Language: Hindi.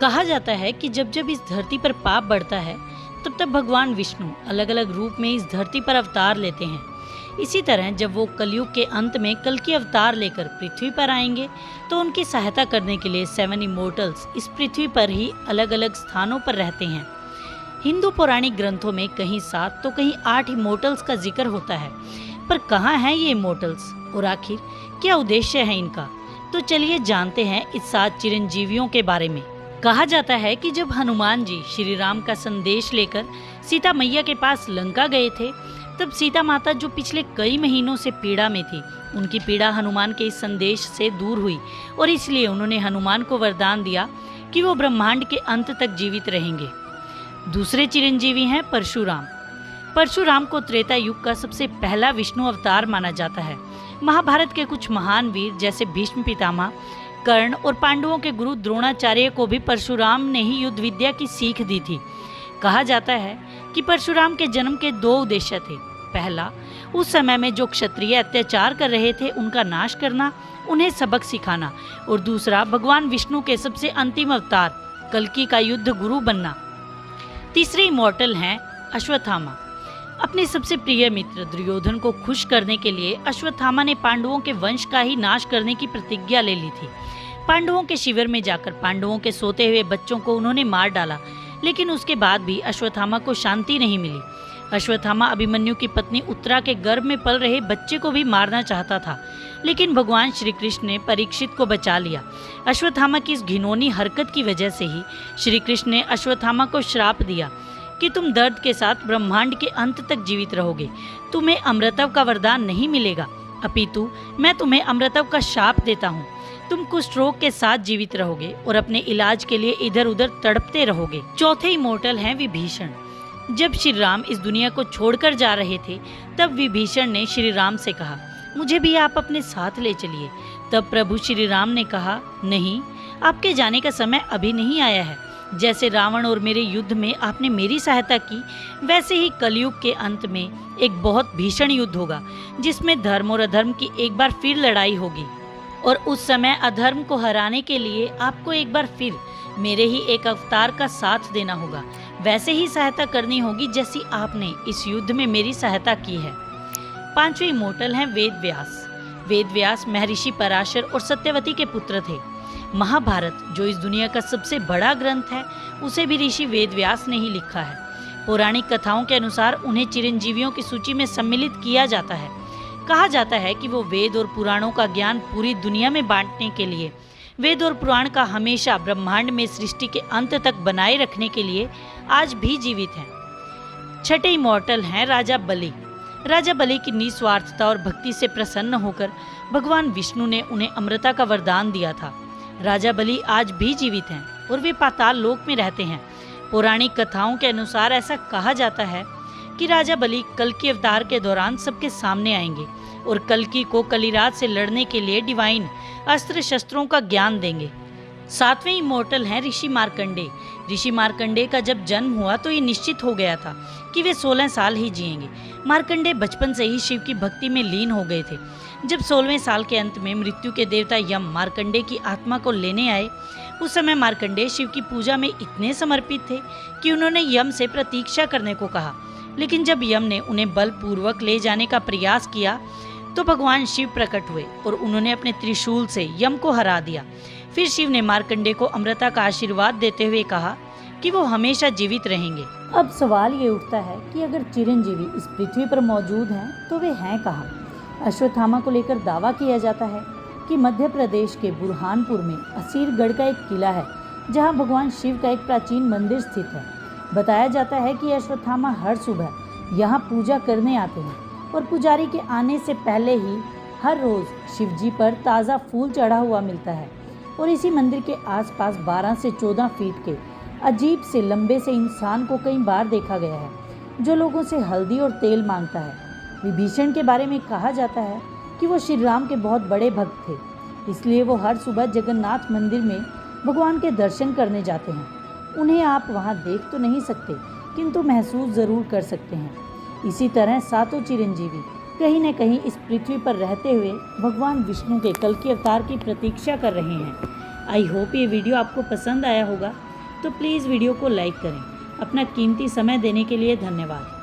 कहा जाता है कि जब जब इस धरती पर पाप बढ़ता है तब तब भगवान विष्णु अलग अलग रूप में इस धरती पर अवतार लेते हैं। इसी तरह जब वो कलयुग के अंत में कल्कि अवतार लेकर पृथ्वी पर आएंगे तो उनकी सहायता करने के लिए 7 इमोर्टल्स इस पृथ्वी पर ही अलग अलग स्थानों पर रहते हैं। हिंदू पौराणिक ग्रंथों में कहीं 7 तो कहीं 8 इमोर्टल्स का जिक्र होता है, पर कहाँ हैं ये इमोर्टल्स और आखिर क्या उद्देश्य है इनका? तो चलिए जानते हैं इस 7 चिरंजीवियों के बारे में। कहा जाता है कि जब हनुमान जी श्री राम का संदेश लेकर सीता मैया के पास लंका गए थे, तब सीता माता जो पिछले कई महीनों से पीड़ा में थी, उनकी पीड़ा हनुमान के इस संदेश से दूर हुई और इसलिए उन्होंने हनुमान को वरदान दिया कि वो ब्रह्मांड के अंत तक जीवित रहेंगे। दूसरे चिरंजीवी हैं परशुराम। परशुराम को त्रेता युग का सबसे पहला विष्णु अवतार माना जाता है। महाभारत के कुछ महान वीर जैसे भीष्म पितामह, कर्ण और पांडवों के गुरु द्रोणाचार्य को भी परशुराम ने ही युद्ध विद्या की सीख दी थी। कहा जाता है कि परशुराम के जन्म के 2 उद्देश्य थे। पहला, उस समय में जो क्षत्रिय अत्याचार कर रहे थे उनका नाश करना, उन्हें सबक सिखाना, और दूसरा भगवान विष्णु के सबसे अंतिम अवतार कल्कि का युद्ध गुरु बनना। तीसरे इमोर्टल हैं अश्वत्थामा। अपने सबसे प्रिय मित्र दुर्योधन को खुश करने के लिए अश्वत्थामा ने पांडवों के वंश का ही नाश करने की प्रतिज्ञा ले ली थी। पांडवों के शिविर में जाकर पांडवों के सोते हुए बच्चों को उन्होंने मार डाला, लेकिन उसके बाद भी अश्वत्थामा को शांति नहीं मिली। अश्वत्थामा अभिमन्यु की पत्नी उत्तरा के गर्भ में पल रहे बच्चे को भी मारना चाहता था, लेकिन भगवान श्री कृष्ण ने परीक्षित को बचा लिया। अश्वत्थामा की इस घिनौनी हरकत की वजह से ही श्री कृष्ण ने अश्वत्थामा को श्राप दिया कि तुम दर्द के साथ ब्रह्मांड के अंत तक जीवित रहोगे। तुम्हें अमृतत्व का वरदान नहीं मिलेगा, अपितु मैं तुम्हें अमृतत्व का शाप देता हूँ। तुम कुष्ठ रोग के साथ जीवित रहोगे और अपने इलाज के लिए इधर उधर तड़पते रहोगे। चौथे इमोर्टल हैं विभीषण। जब श्री राम इस दुनिया को छोड़कर जा रहे थे, तब विभीषण ने श्री राम से कहा, मुझे भी आप अपने साथ ले चलिए। तब प्रभु श्री राम ने कहा, नहीं, आपके जाने का समय अभी नहीं आया है। जैसे रावण और मेरे युद्ध में आपने मेरी सहायता की, वैसे ही कलयुग के अंत में एक बहुत भीषण युद्ध होगा, जिसमें धर्म और अधर्म की एक बार फिर लड़ाई होगी, और उस समय अधर्म को हराने के लिए आपको एक बार फिर मेरे ही एक अवतार का साथ देना होगा। वैसे ही सहायता करनी होगी जैसी आपने इस युद्ध में मेरी सहायता की है। पांचवें इमोर्टल हैं वेद व्यास। वेद व्यास महर्षि पराशर और सत्यवती के पुत्र थे। महाभारत, जो इस दुनिया का सबसे बड़ा ग्रंथ है, उसे भी ऋषि वेद व्यास ने ही लिखा है। पौराणिक कथाओं के अनुसार उन्हें चिरंजीवियों की सूची में सम्मिलित किया जाता है। कहा जाता है कि वो वेद और पुराणों का ज्ञान पूरी दुनिया में बांटने के लिए, वेद और पुराण का हमेशा ब्रह्मांड में सृष्टि के अंत तक बनाए रखने के लिए आज भी जीवित हैं। छठे इमोर्टल हैं राजा बलि। राजा बलि की निस्वार्थता और भक्ति से प्रसन्न होकर भगवान विष्णु ने उन्हें अमृता का वरदान दिया था। राजा बलि आज भी जीवित हैं और वे पाताल लोक में रहते हैं। पौराणिक कथाओं के अनुसार ऐसा कहा जाता है कि राजा बलि कल्कि अवतार के दौरान सबके सामने आएंगे और कल्कि को कलिराज से लड़ने के लिए डिवाइन अस्त्र शस्त्रों का ज्ञान देंगे। सातवें इमोर्टल हैं ऋषि मार्कंडे। ऋषि मार्कंडे का जब जन्म हुआ तो ये निश्चित हो गया था कि वे 16 साल ही जिएंगे। मार्कंडे बचपन से ही शिव की भक्ति में लीन हो गए थे। जब 16वें साल के अंत में मृत्यु के देवता यम मार्कंडे की आत्मा को लेने आए, उस समय मार्कंडे शिव की पूजा में इतने समर्पित थे कि उन्होंने यम से प्रतीक्षा करने को कहा। लेकिन जब यम ने उन्हें बलपूर्वक ले जाने का प्रयास किया तो भगवान शिव प्रकट हुए और उन्होंने अपने त्रिशूल से यम को हरा दिया। फिर शिव ने मार्कंडे को अमृता का आशीर्वाद देते हुए कहा कि वो हमेशा जीवित रहेंगे। अब सवाल ये उठता है कि अगर चिरंजीवी इस पृथ्वी पर मौजूद हैं तो वे हैं कहाँ? अश्वत्थामा को लेकर दावा किया जाता है कि मध्य प्रदेश के बुरहानपुर में असीरगढ़ का एक किला है, जहाँ भगवान शिव का एक प्राचीन मंदिर स्थित है। बताया जाता है कि अश्वत्थामा हर सुबह यहाँ पूजा करने आते हैं और पुजारी के आने से पहले ही हर रोज़ शिवजी पर ताज़ा फूल चढ़ा हुआ मिलता है। और इसी मंदिर के आसपास 12 से 14 फीट के अजीब से लंबे से इंसान को कई बार देखा गया है, जो लोगों से हल्दी और तेल मांगता है। विभीषण के बारे में कहा जाता है कि वो श्री राम के बहुत बड़े भक्त थे, इसलिए वो हर सुबह जगन्नाथ मंदिर में भगवान के दर्शन करने जाते हैं। उन्हें आप वहाँ देख तो नहीं सकते, किंतु महसूस ज़रूर कर सकते हैं। इसी तरह सातों चिरंजीवी कहीं न कहीं इस पृथ्वी पर रहते हुए भगवान विष्णु के कल्कि अवतार की प्रतीक्षा कर रहे हैं। आई होप ये वीडियो आपको पसंद आया होगा। तो प्लीज़ वीडियो को लाइक करें। अपना कीमती समय देने के लिए धन्यवाद।